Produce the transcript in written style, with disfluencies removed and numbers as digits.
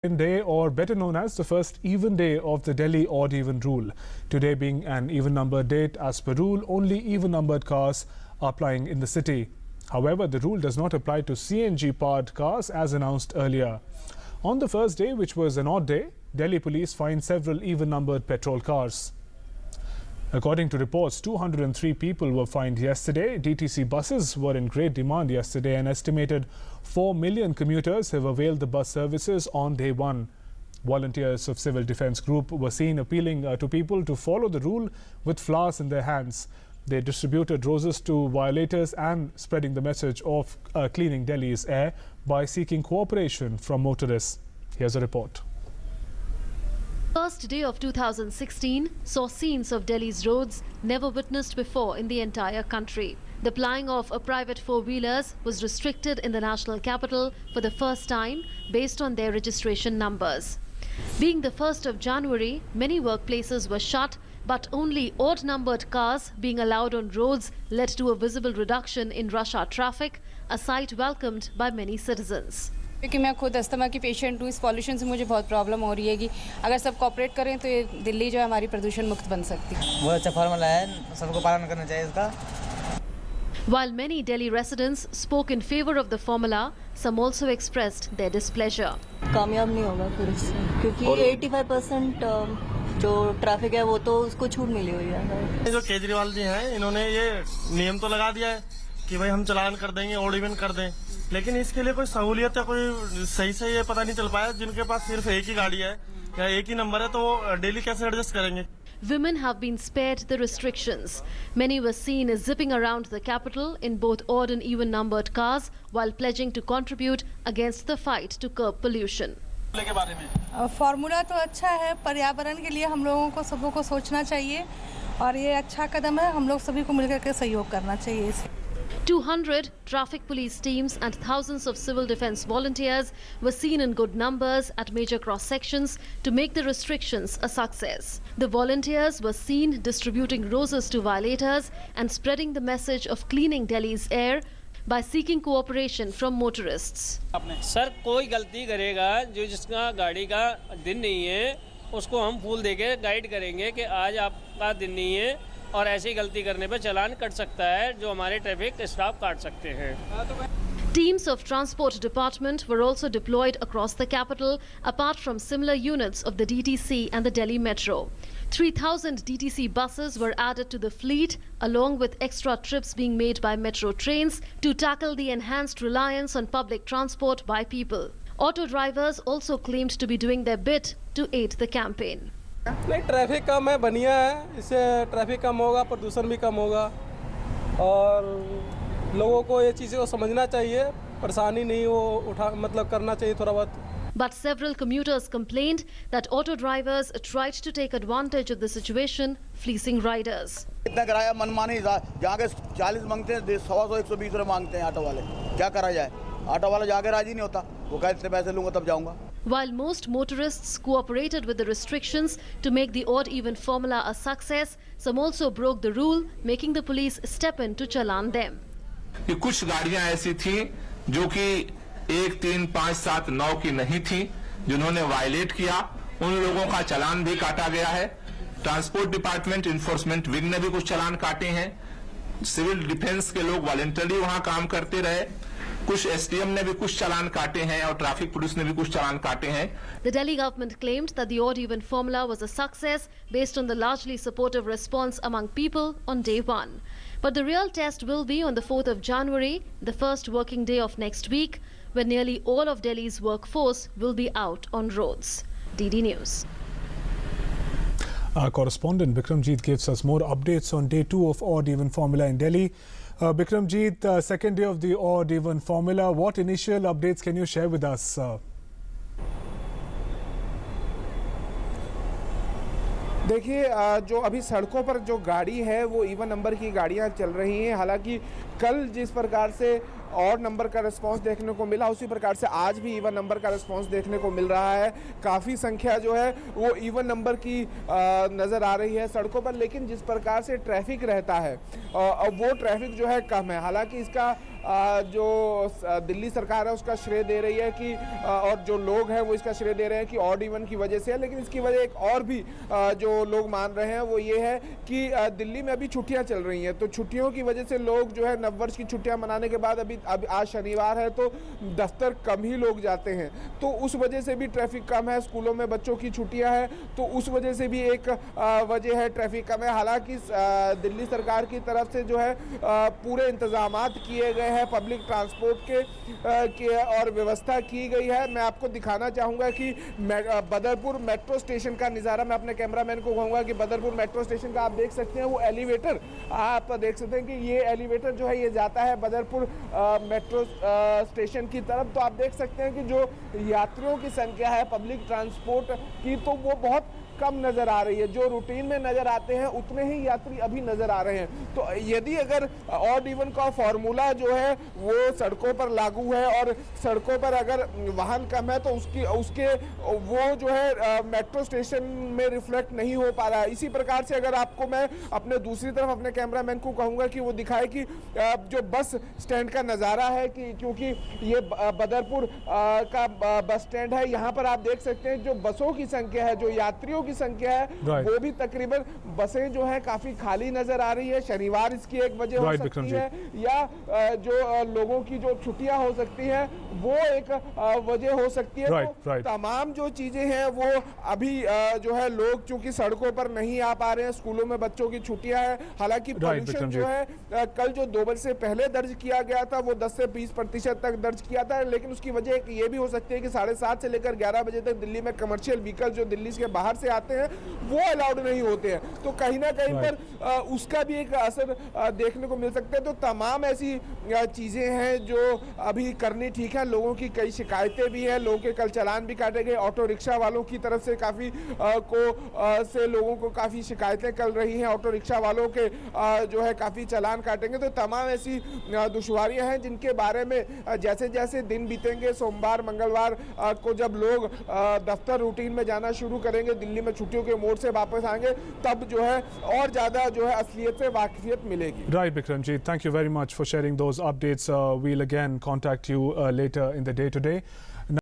Day, or better known as the first even day of the Delhi odd even rule. Today being an even numbered date, as per rule, only even numbered cars are plying in the city. However, the rule does not apply to CNG powered cars as announced earlier. On the first day, which was an odd day, Delhi police fined several even numbered petrol cars. According to reports, 203 people were fined yesterday. DTC buses were in great demand yesterday. An estimated 4 million commuters have availed the bus services on day one. Volunteers of Civil Defence Group were seen appealing to people to follow the rule with flowers in their hands. They distributed roses to violators and spreading the message of cleaning Delhi's air by seeking cooperation from motorists. Here's a report. First day of 2016 saw scenes of Delhi's roads never witnessed before in the entire country. The plying of private four-wheelers was restricted in the national capital for the first time based on their registration numbers. Being the 1st of January, many workplaces were shut, but only odd-numbered cars being allowed on roads led to a visible reduction in rush hour traffic, a sight welcomed by many citizens. क्योंकि मैं खुद asthma की patient हूँ, इस pollution से मुझे बहुत problem हो रही है कि अगर सब कोऑपरेट करें तो ये दिल्ली जो है हमारी प्रदूषण मुक्त बन सकती है। बहुत अच्छा फॉर्मूला है, सबको पालन करना चाहिए इसका। While many Delhi residents spoke in favor of the formula, some also expressed their displeasure. कामयाब नहीं होगा फिर इससे, क्योंकि 85% जो ट्रैफिक है वो तो उसको छूट मिली हुई है। जो केजरीवाल जी हैं, इन्होंने ये नियम तो लगा दिया है कि भाई हम चालान कर देंगे, ऑड इवन कर दें, लेकिन इसके लिए कोई सहूलियत या कोई सही से ये पता नहीं चल पाया। जिनके पास सिर्फ एक ही गाड़ी है या एक ही नंबर है तो वो डेली कैसे एडजस्ट करेंगे। Women have been spared the restrictions. Many were seen zipping around the capital in both odd and even numbered cars while pledging to contribute against the fight to curb pollution. Formula तो अच्छा है, पर्यावरण के लिए हम लोगों को सबों को सोचना चाहिए और ये अच्छा कदम है, हम लोग सभी को मिलकर के सहयोग करना चाहिए इसे। 200 traffic police teams and thousands of civil defence volunteers were seen in good numbers at major cross sections to make the restrictions a success. The volunteers were seen distributing roses to violators and spreading the message of cleaning Delhi's air by seeking cooperation from motorists. Sir कोई गलती करेगा जो जिसका गाड़ी का दिन नहीं है उसको हम फूल देके गाइड करेंगे कि आज आपका दिन नहीं है और ऐसी गलती करने पर चालान कट सकता है जो हमारे ट्रैफिक स्टाफ काट सकते हैं। Teams of Transport Department were also deployed across the capital, apart from similar units of the DTC and the Delhi Metro. 3,000 DTC buses were added to the fleet, along with extra trips being made by metro trains to tackle the enhanced reliance on public transport by people. Auto drivers also claimed to be doing their bit to aid the campaign. नहीं, traffic कम है, बढ़िया है, इससे traffic कम होगा, प्रदूषण भी कम होगा और लोगों को ये चीज़ें को समझना चाहिए, परेशानी नहीं वो करना चाहिए थोड़ा बहुत। But several commuters complained that auto drivers tried to take advantage of the situation, fleecing riders. इतना किराया मनमानी, जहाँ के 40 मांगते हैं 100 120 रुपये मांगते हैं ऑटो वाले, क्या करा जाए? ऑटो वाला जाके राजी नहीं होता, वो कहते इतने पैसे लूँगा तब जाऊँगा। While most motorists cooperated with the restrictions to make the odd-even formula a success, some also broke the rule, making the police step in to challan them. कि कुछ गाड़ियां ऐसी थी जो कि 1, 3, 5, 7, 9 की नहीं थी, जिन्होंने वायलेट किया, उन लोगों का चालान भी काटा गया है। ट्रांसपोर्ट डिपार्टमेंट इन्फोर्समेंट विंग ने भी कुछ चालान काटे हैं। सिविल डिफेंस के लोग वॉलंटरी वहां काम करते रहे। कुछ एसडीएम ने भी कुछ चालान काटे हैं और ट्रैफिक पुलिस ने भी कुछ चालान काटे हैं। The Delhi government claimed that the odd-even formula was a success based on the largely supportive response among people on day one. But the real test will be on the 4th of January, the first working day of next week, when nearly all of Delhi's workforce will be out on roads. DD News. Our correspondent Bikramjeet gives us more updates on day 2 of odd-even formula in Delhi. Bikramjeet, second day of the odd-even formula. What initial updates can you share with us? देखिए, जो अभी सड़कों पर जो गाड़ी है वो even number की गाड़ियां चल रही हैं। हालांकि कल जिस प्रकार से ऑड नंबर का रिस्पांस देखने को मिला, उसी प्रकार से आज भी इवन नंबर का रिस्पांस देखने को मिल रहा है। काफ़ी संख्या जो है वो इवन नंबर की नज़र आ रही है सड़कों पर, लेकिन जिस प्रकार से ट्रैफिक रहता है वो ट्रैफिक जो है कम है। हालांकि इसका जो दिल्ली सरकार है उसका श्रेय दे रही है कि और जो लोग हैं वो इसका श्रेय दे रहे हैं कि ऑड इवन की वजह से है, लेकिन इसकी वजह एक और भी जो लोग मान रहे हैं वो ये है कि दिल्ली में अभी छुट्टियां चल रही हैं, तो छुट्टियों की वजह से लोग जो है नववर्ष की छुट्टियां मनाने के बाद अभी आज शनिवार है तो दफ्तर कम ही लोग जाते हैं, तो उस वजह से भी ट्रैफिक कम है। स्कूलों में बच्चों की छुट्टियां हैं तो उस वजह से भी एक वजह है ट्रैफिक कम है। हालांकि दिल्ली सरकार की तरफ से जो है पूरे इंतजामात किए गए हैं पब्लिक ट्रांसपोर्ट के और व्यवस्था की गई है। मैं आपको दिखाना चाहूँगा कि बदरपुर मेट्रो स्टेशन का नज़ारा, मैं अपने कैमरामैन को कहूँगा कि बदरपुर मेट्रो स्टेशन का आप देख सकते हैं, वो एलिवेटर आप देख सकते हैं कि ये एलिवेटर जो है ये जाता है बदरपुर मेट्रो स्टेशन की तरफ। तो आप देख सकते हैं कि जो यात्रियों की संख्या है पब्लिक ट्रांसपोर्ट की तो वो बहुत कम नजर आ रही है, जो रूटीन में नजर आते हैं उतने ही यात्री अभी नजर आ रहे हैं। तो यदि अगर ऑड इवन का फॉर्मूला जो है वो सड़कों पर लागू है और सड़कों पर अगर वाहन कम है तो उसके वो जो है मेट्रो स्टेशन में रिफ्लेक्ट नहीं हो पा रहा है। इसी प्रकार से अगर आपको मैं अपने दूसरी तरफ अपने कैमरामैन को कहूँगा कि वो दिखाए कि जो बस स्टैंड का नज़ारा है कि क्योंकि ये बदरपुर का बस स्टैंड है, यहाँ पर आप देख सकते हैं जो बसों की संख्या है, जो यात्रियों की संख्या है वो भी तकरीबन बसें जो है काफी खाली नजर आ रही है। शनिवार इसकी एक वजह हो सकती है या जो लोगों की जो छुट्टियां हो सकती हैं वो एक वजह हो सकती है। तो तमाम जो चीजें हैं वो अभी जो है लोग चूंकि सड़कों पर नहीं आ पा रहे हैं, स्कूलों में बच्चों की छुट्टियां हैं। हालांकि पोल्यूशन जो है कल जो 2 बजे से पहले दर्ज किया गया था वो 10 से 20% तक दर्ज किया था, लेकिन उसकी वजह ये भी हो सकती है कि 7:30 से लेकर 11 बजे तक दिल्ली में कमर्शियल व्हीकल जो दिल्ली के बाहर से आते हैं वो अलाउड नहीं होते हैं, तो कहीं ना कहीं पर उसका भी एक असर देखने को मिल सकता है। तो तमाम ऐसी चीजें हैं जो अभी करनी ठीक है। लोगों की कई शिकायतें भी हैं, लोगों के कल चालान भी काटे गए, ऑटो रिक्शा वालों की तरफ से काफी से लोगों को काफी शिकायतें कर रही हैं, ऑटो रिक्शा वालों के जो है काफी चालान काटेंगे। तो तमाम ऐसी दुश्वारियां हैं जिनके बारे में जैसे जैसे दिन बीतेंगे, सोमवार मंगलवार को जब लोग दफ्तर रूटीन में जाना शुरू करेंगे, दिल्ली में छुट्टियों के मोड से वापस आएंगे, तब जो है और ज्यादा जो है असलियत से वाकिफियत मिलेगी। Right, Bikramji, thank you very much for sharing those updates. We'll again contact you later in the day today.